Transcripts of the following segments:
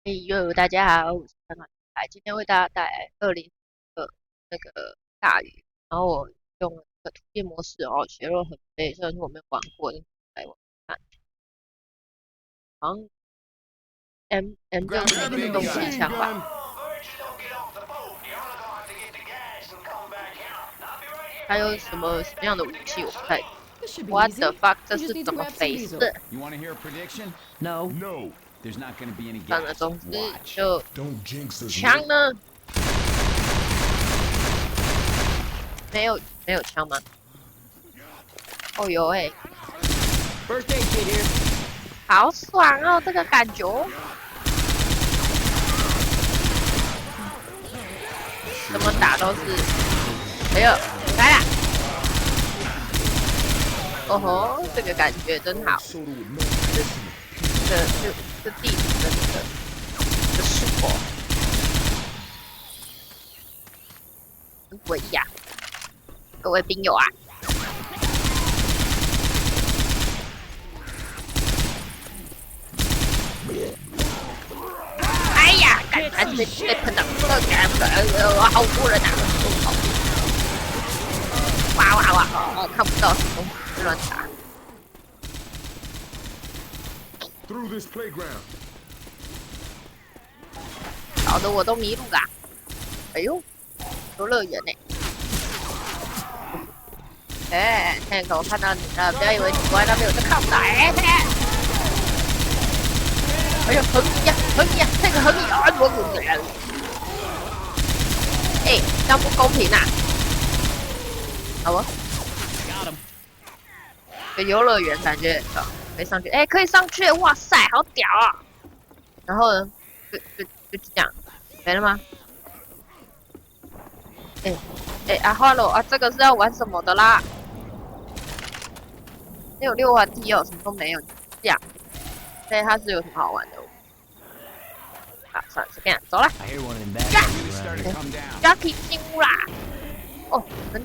嘿呦，大家好，我是三马来，今天为大家带来20的那个大鱼，然后我用那个图片模式哦，血肉很飞，虽然说我没有玩过，但是来玩看，好像 M6是 Grab 一 the 个动 big 机 gun. 枪吧？还有什么样的武器我不太 This should be What the easy. fuck？这 We 是 just need to 怎么 grab some 回 diesel. 事？You want to hear a prediction? No. No. There's not going to be any 算了， gas. 总之 Watch. 就 Don't jinx us, 枪 Nick. 呢？没有枪吗？哦有哎、First aid kit here. 好爽哦，这个感觉。怎么打都是，哎呦，来啦！哦吼，这个感觉真好。 Soda with no 这地图的这树果，很诡异啊！各位兵友啊！哎呀，干他被喷到，好多人啊！哇哇哇！哦，看不到什么东西，乱打。 through this playground. 搞得我都迷路啦！哎呦，游乐园呢？哎，那个我看到你了，不要以为你不在那边我就看不到。哎，哎呦，横移呀，横移呀，这个横移啊，我人。哎，这样不公平呐！好不？ Got him. 这游乐园感觉可以上去，哎，可以上去，哇塞，好屌啊！然后呢，就这样，没了吗？哎啊，Hello 啊，这个是要玩什么的啦？没有溜滑梯哦，什么都没有，这样，所以它是有什么好玩的？好，算了，随便走了。 I hear one of them bad Really guys started around to come here. down. Jackie 进屋啦！哦，门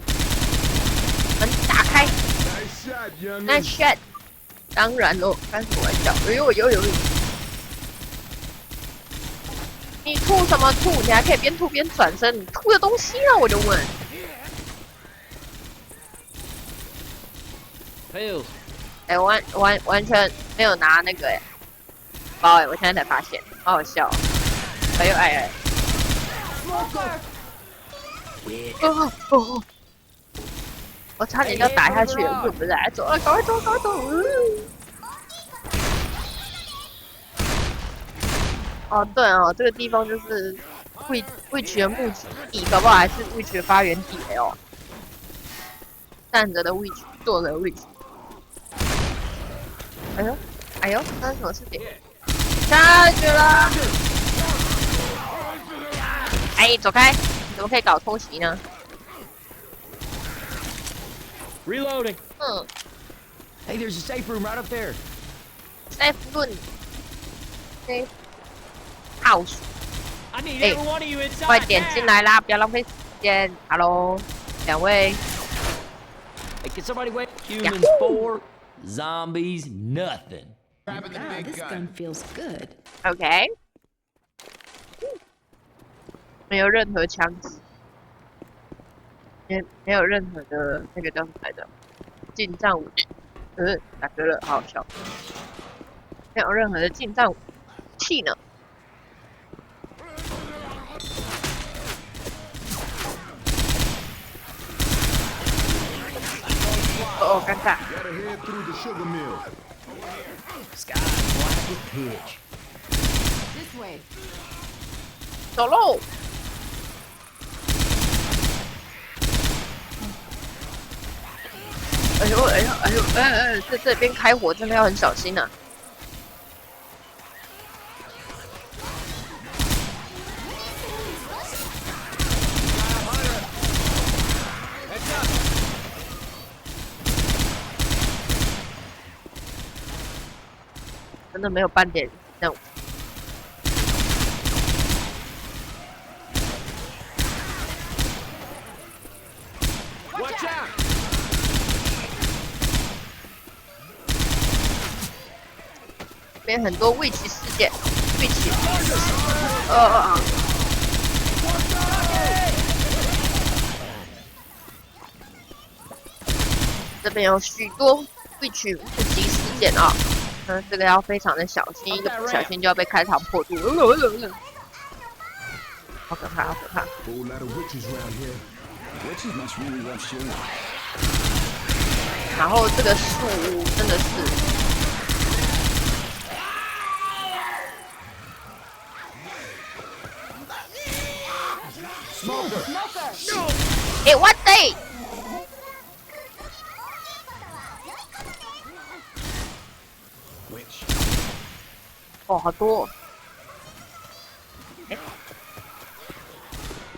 打开 Nice shot, youngin. ，Nice shot。当然喽，开什么玩笑？哎呦呦呦！你吐什么吐？你还可以边吐边转身，你吐的东西呢？我就问。 Pills. 哎，完全没有拿那个包哎，我现在才发现，好好笑、哦。哎呦哎，哦哦，我差点要打下去了，是不是？走了，赶快走，赶快走！哦，对哦，这个地方就是Witch 的目的地，搞不好还是 Witch 的发源地哎哦。站着的 Witch， 坐着的 Witch。 哎呦，哎呦，发生什么事情？下去了！哎，走开！怎么可以搞偷袭呢？ Reloading. 嗯， Hey, there's a safe room right up there. safe room，safe house， I need Hey, every one of you inside. 快点进 now. 来啦！不要浪费时间。Hello，两位， Hey, can somebody wait? Yahoo! Humans 4, zombies nothing. Grabbing the Wow, big this gun. gun feels good. OK，没有任何枪支，没有任何的那个叫什么来着？近战武器，打嗝了，好好笑。没有任何的近战武器呢。哦，尴尬。 Gotta head through the sugar mill. Sky's black with pitch. This way. 走喽！哎呦哎呦哎呦这边开火真的要很小心啊！真的没有半点那种。 Watch out! 这边很多未知事件。一起，这边有许多必取目击事件啊，这个要非常的小心，一个不小心就要被开膛破肚。好可怕，好可怕！ Whole lot of witches around here. Witches must really love sugar. 然后这个树屋真的是，哎，我的！哦，好多哦！哎，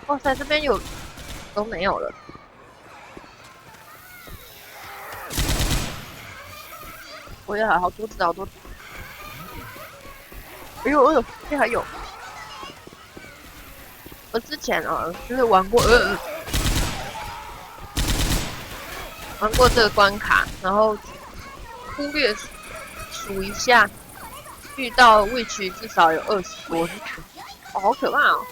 哇塞，这边有都没有了。我也好多只，好多只。哎呦哎呦，这还有。我之前啊，就是玩过这个关卡，然后忽略数一下，遇到 witch 至少有20多只，哦，好可怕哦！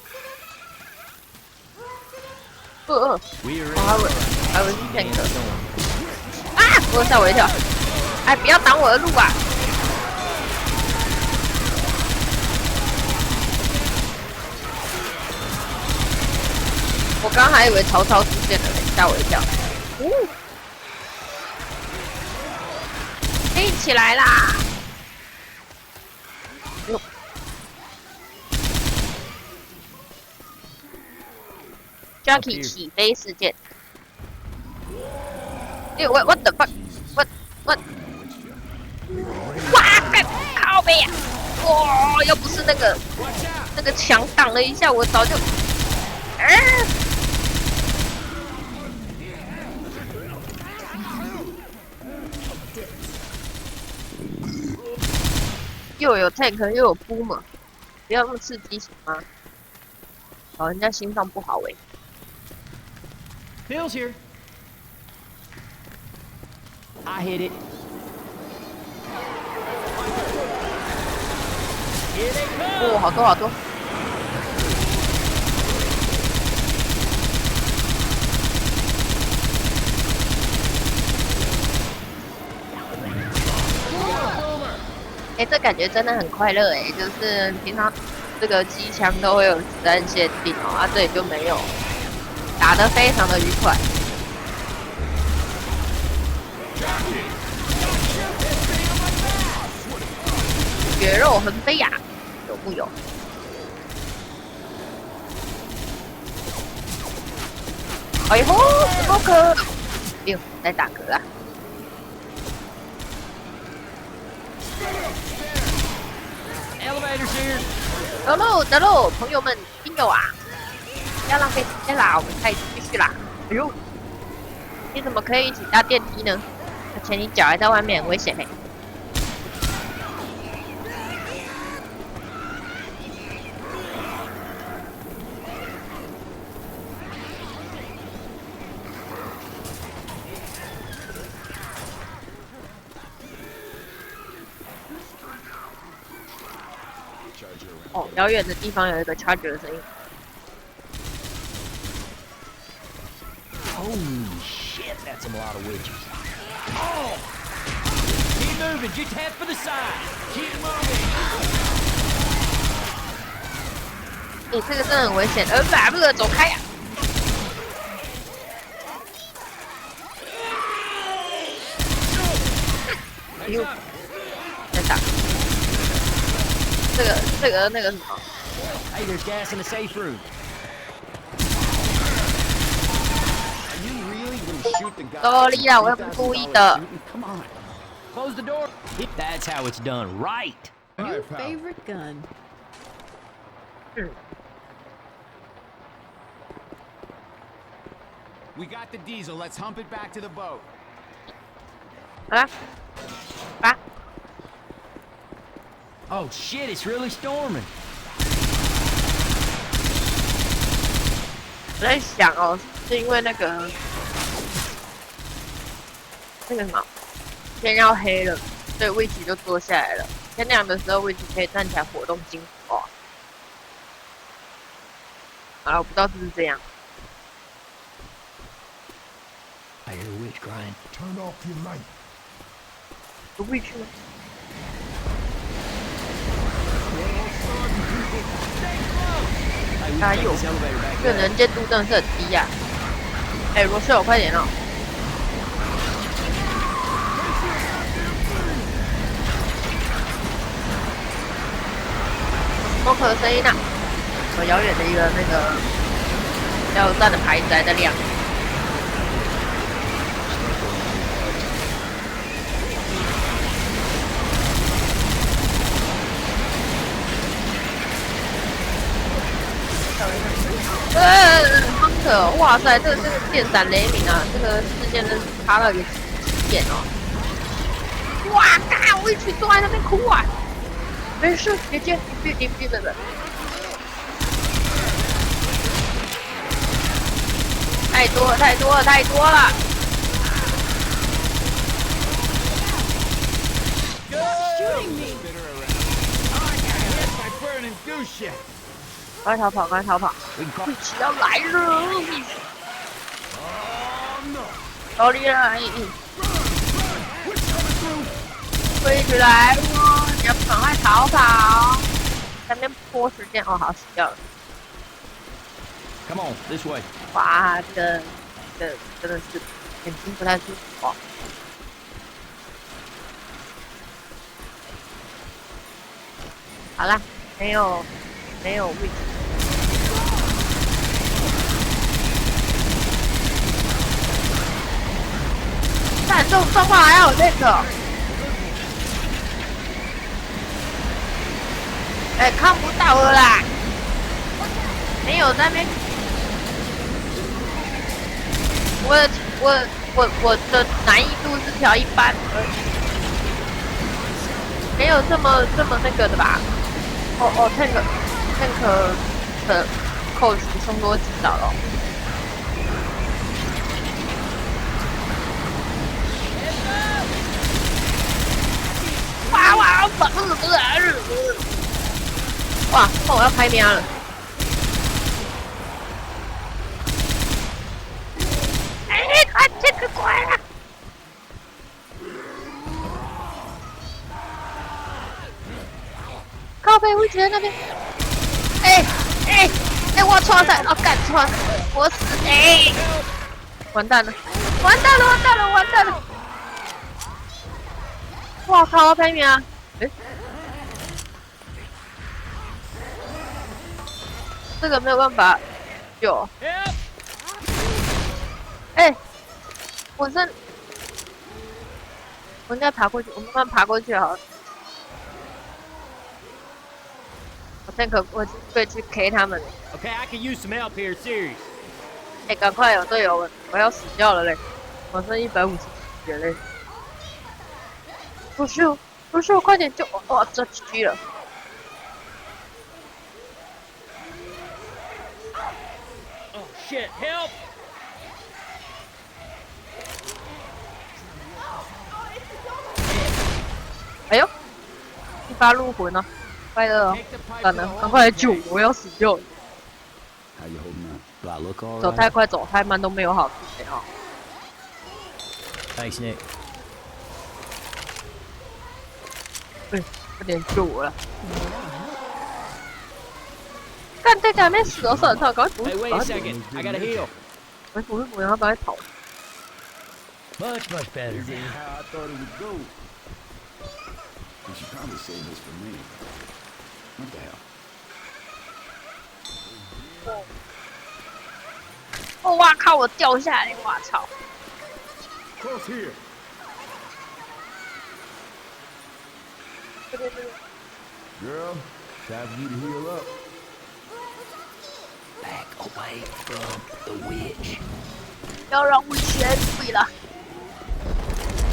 还有是骗的啊！我吓我一跳！哎，不要挡我的路啊！我刚还以为曹操出现了，吓我一跳。飞起来啦！哟，Jackie 起飞事件。哎，what the fuck？what？ 哇！干靠背呀！哇！要不是那个墙挡了一下，我早就……又有 tank 又有 boomer， 不要那么刺激行吗？好，人家心脏不好欸。 Bill's here. I hit it. Here they come. 哦，好多好多。哎，这感觉真的很快乐哎，就是平常这个机枪都会有子弹限定哦，啊这里就没有，打得非常的愉快。血肉横飞呀，有木有？哎呦，好可！哎呦，在打嗝啊！ Elevator's here. 得喽，朋友们、听友啊，不要浪费时间啦，我们开始继续啦。哎呦，你怎么可以一起搭电梯呢？而且你脚还在外面，很危险嘿。哦，遥远的地方有一个 charger 的声音。 Holy shit, that's a lot of witches. Oh! Keep moving, just head for the side. Keep moving. 你这个真的很危险，不，走开呀！哎呦，在打。那个什么？ Hey, there's gas in the safe room. Sorry 啦，我又不是故意的。 Come on. Close the door. That's how it's done, right? New favorite gun. We got the diesel. Let's hump it back to the boat. 啊，啊！ Oh shit, it's really storming. 我在想哦，是因为那个什么，天要黑了，所以位置就坐下来了。天亮的时候，位置可以站起来活动筋骨。好了，我不知道是不是这样。 I hear a witch crying. Turn off your light. 有 witch 吗？加油！这个能见度真的是很低呀、哎，罗秀，快点哦！smoke 的声音啊！有遥远的一个那个加油站的牌子还在亮。Hunter， 哇塞，这个电闪雷鸣啊，这个事件真是差到一个极点哦！哇，干，我一直坐在那边哭啊！没事，姐姐，你别的。太多了！ 赶快逃跑！一起要来了！逃离了！会一直来了！你要赶快逃跑！在那边拖时间哦，好死掉了！ Come on, this way. 哇，这个真的是眼睛不太舒服哦。好啦，没有位置。但这种状况还有那个，哎，看不到了啦，没有在那边。我的难易度是调一般而已，没有这么那个的吧？哦，tank 的 coach 送多几刀了。哇，我要拍喵了！哎，快这个过来了！靠背位置在那边。哎，我错了！哦，干错了，我死！哎，完蛋了！哇靠，我拍喵！哎。 这个没有办法救。哎，我应该爬过去，我慢慢爬过去好了。我会去 K 他们。Okay, I can use some help here, serious. 哎，赶快有队友，我要死掉了嘞！我剩150血嘞。不是，快点救我！哇，这 GG 了。 Shit, help! 哎呦，一发入魂了，快乐哦！算了，赶快来救我，我要死掉了。 How you holding up? Do I look all right? 走太快，走太慢都没有好处的哦。 Thanks, Nick. 快点救我了！干这个没死了，算了，赶快补！ Hey, wait a second. I gotta heal. 赶快补，然后赶快跑！ Much better. This ain't how I thought it would go. You should probably save this for me. What the hell? 哦，哇靠！我掉下来，哇操！ Close here. 这边。 Girl, time for you to heal up. Back away from the witch. 要让我学会了。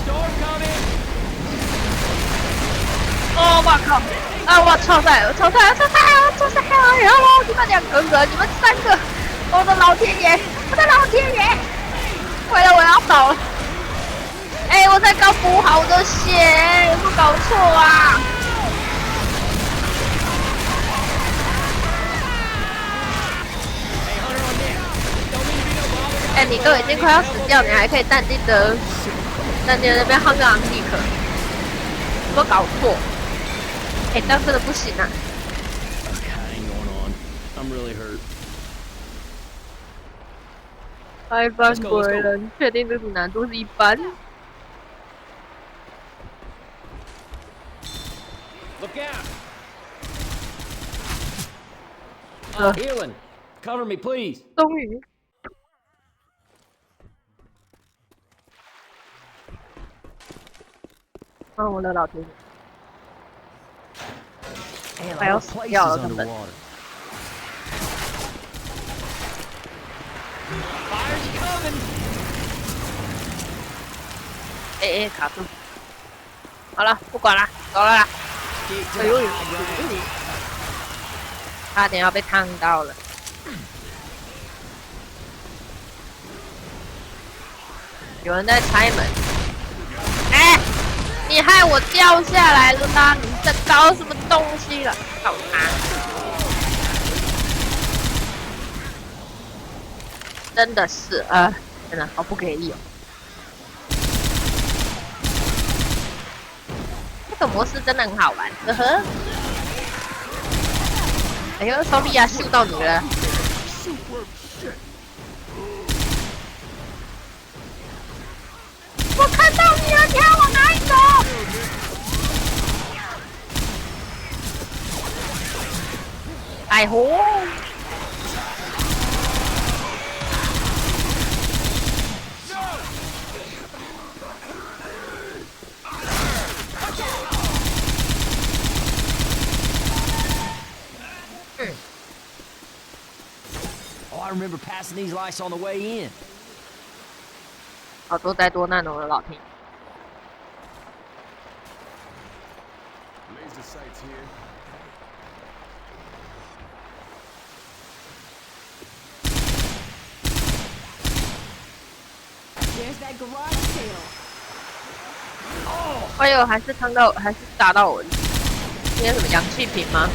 Storm coming! 哦，我靠！啊，我超载！然后你们2个人，你们3个，我的老天爷！快了，我要倒了！哎，我才刚补好的血，有没有搞错啊？你都已经快要死掉，你还可以淡定的在那边夯个昂立克，有没有搞错？哎、这样真的不行啊！ Hang on. I'm really hurt. 一般鬼人，确定这组难度是一般？ Look out! Healing. Cover me, please. 终于，我的老天爷！ Man, 快要 the 死 place 掉 is 了，根本。 underwater. Fire's coming. 卡住！好了，不管了，走了啦！ Stick to 哎 the 呦， high ground. 差点要被烫到了。有人在拆门。哎、你害我掉下来了啦！你在搞什么东西了？操他！真的是真的好不给力哦。这个模式真的很好玩，呵呵。哎呦，手里啊，秀到你了！我看到你了，你还往哪里走？哎吼！Oh, I remember passing these lights on the way in. 好多灾多难哦，我的老天爷！ Laser sights here. There's that garage sale. 哎呦，还是烫到，还是打到我。今天什么氧气瓶吗？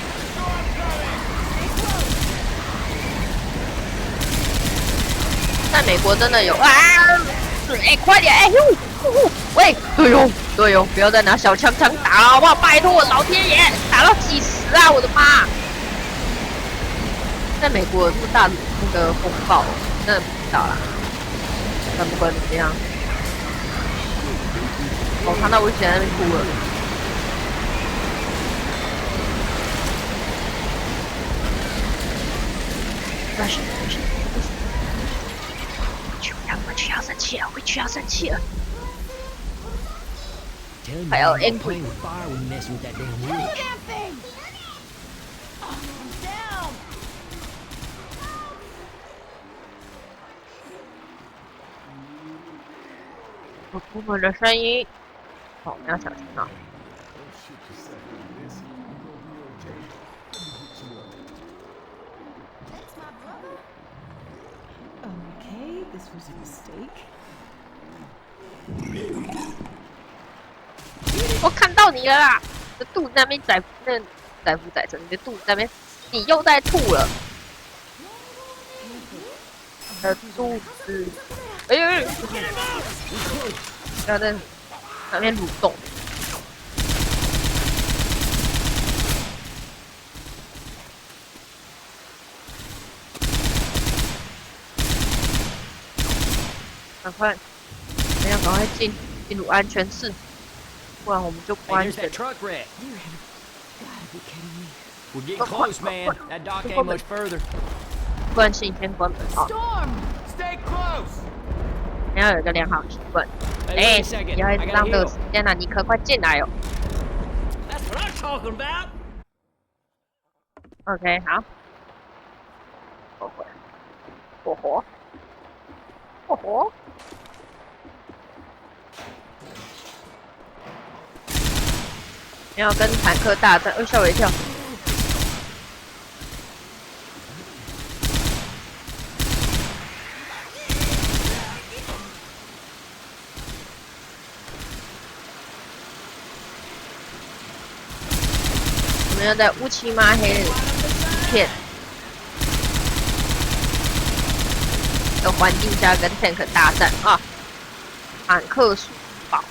在美国真的有啊！哎、快点！哎呦，喂，队友，队友，不要再拿小枪枪打了，好不好？拜托我老天爷，打到几十啊！我的妈！在美国这么大那个风暴，真的不知道啦。但不管怎么样，我看到危险在那边哭了。没事没事，回去要生气了，回去要生气了。 Telling you, 还有 you don't angry play with fire when you're messing with that damn witch. That thing! Down! 我出门的声音，我们要小心啊！ Okay, this was a mistake. 我看到你了啦！你的肚子那边载浮载沉，你的肚子那边，你又在吐了。你的肚子，哎呦！不要在那边蠕动。赶快，我们要赶快进入安全室，不然我们就不 Hey, 安 there's 全 that。truck wreck. Gotta be kidding me. We're getting close, man. That dock ain't much further. 惯性先关门好， Storm! Stay close. 你要有一个良好的习惯。 Hey, 哎、 wait a second. 不要一 I 直 gotta 浪这个 heal. 时间了，尼克，快进来哦。 That's what I'm talking about. OK，好。火火，火火，火火。没有跟坦克大战，吓我一跳。我们要在乌漆嘛黑的一片。的环境下跟 tank 大战啊，坦克鼠堡，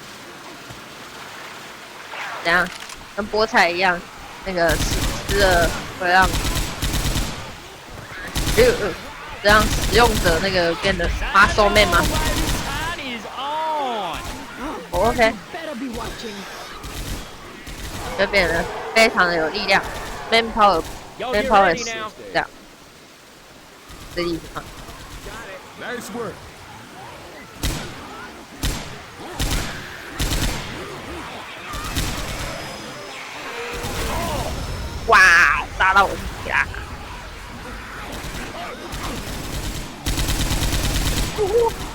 怎样？跟菠菜一样，那个吃了会让让使用者那个变得 muscle man 吗 Time is on. ？OK， Better be watching. 就变得非常的有力量 ，man power Y'all man get power ready 10now. 这样，这意思吗？ Nice work. 哇，杀到我自己啦！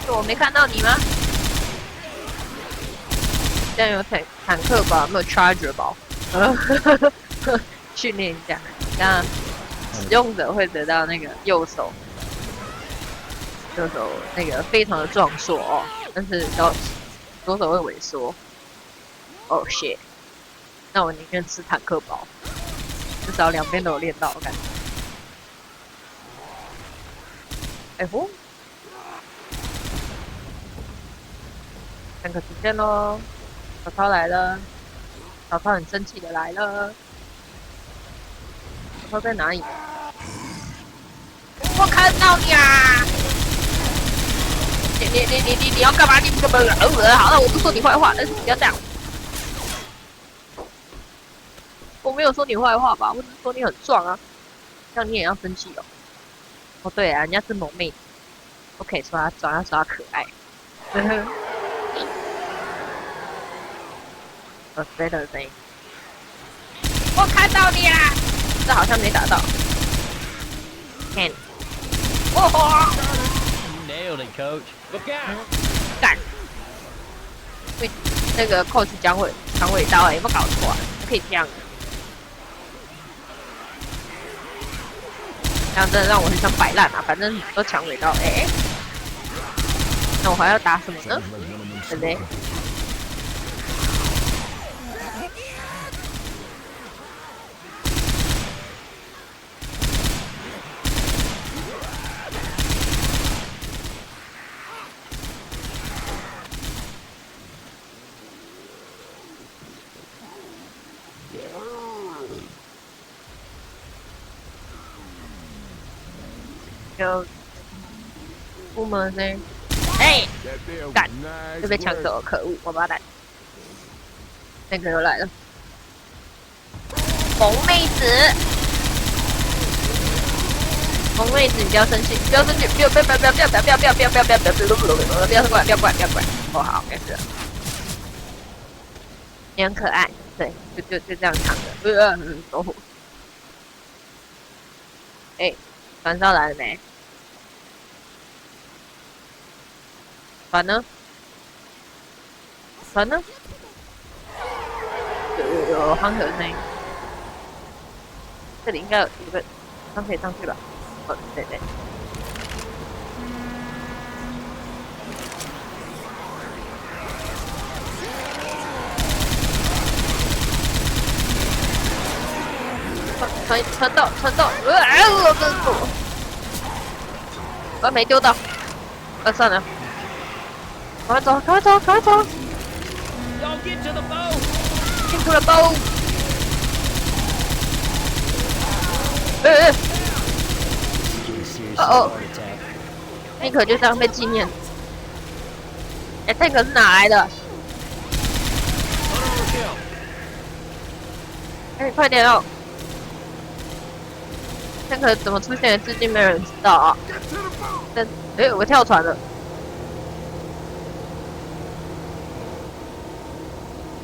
我没看到你吗？现在有坦克堡，有没有 Charger 堡？训练一下，这样使用者会得到那个右手那个非常的壮硕哦，但是左手会萎缩。哦 shit！那我宁愿吃坦克堡，至少两边都有练到，我感觉。哎呼！坦克出现喽！曹操来了，曹操很生气的来了。曹操在哪里？我看到你啊！你要干嘛？你根本好了，我不说你坏话，但是不要这样。我没有说你坏话吧，我只是说你很壮啊，这样你也要生气哦。哦对啊，人家是萌妹，不可以说她壮，要说她可爱。飞的声音，我看到你啦！这好像没打到。看，哇！ Nailed it, Coach. Look out. 干！那个 coach 讲尾刀有没有搞错啊？不可以这样。这样真的让我很想摆烂啊！反正都抢尾刀，那我还要打什么呢？对不对？就出门呢，哎， That there was God. nice 就被抢 work. 走了，可恶，王八蛋！那个又来了，萌妹子，萌妹子，你不要生气，不要生气，不要过来，哦好，没事。你很可爱，对，就这样躺着，走火。哎，船上来了没？船呢？船呢？有航可的声音。这里应该有个船可以上去吧？哦，对对。船到，我没丢到，算了，赶快走，赶快走，赶快走， Y'all get to the boat. 进出了包。哦，那可就这样被纪念。哎，这个是哪来的？哎，快点哦！那个怎么出现的，至今没有人知道啊。但哎，我跳船了。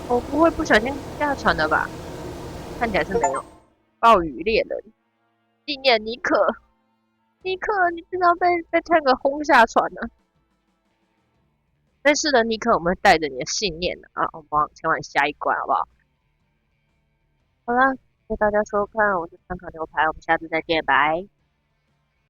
我不会不小心下船的吧？看起来是没有。暴雨猎人，纪念尼克。尼克，你经常被tank轰下船呢。但是呢，尼克，我们会带着你的信念的啊，我们往前往下一关，好不好？好啦，谢谢大家收看，我是参考牛排，我们下次再见，拜。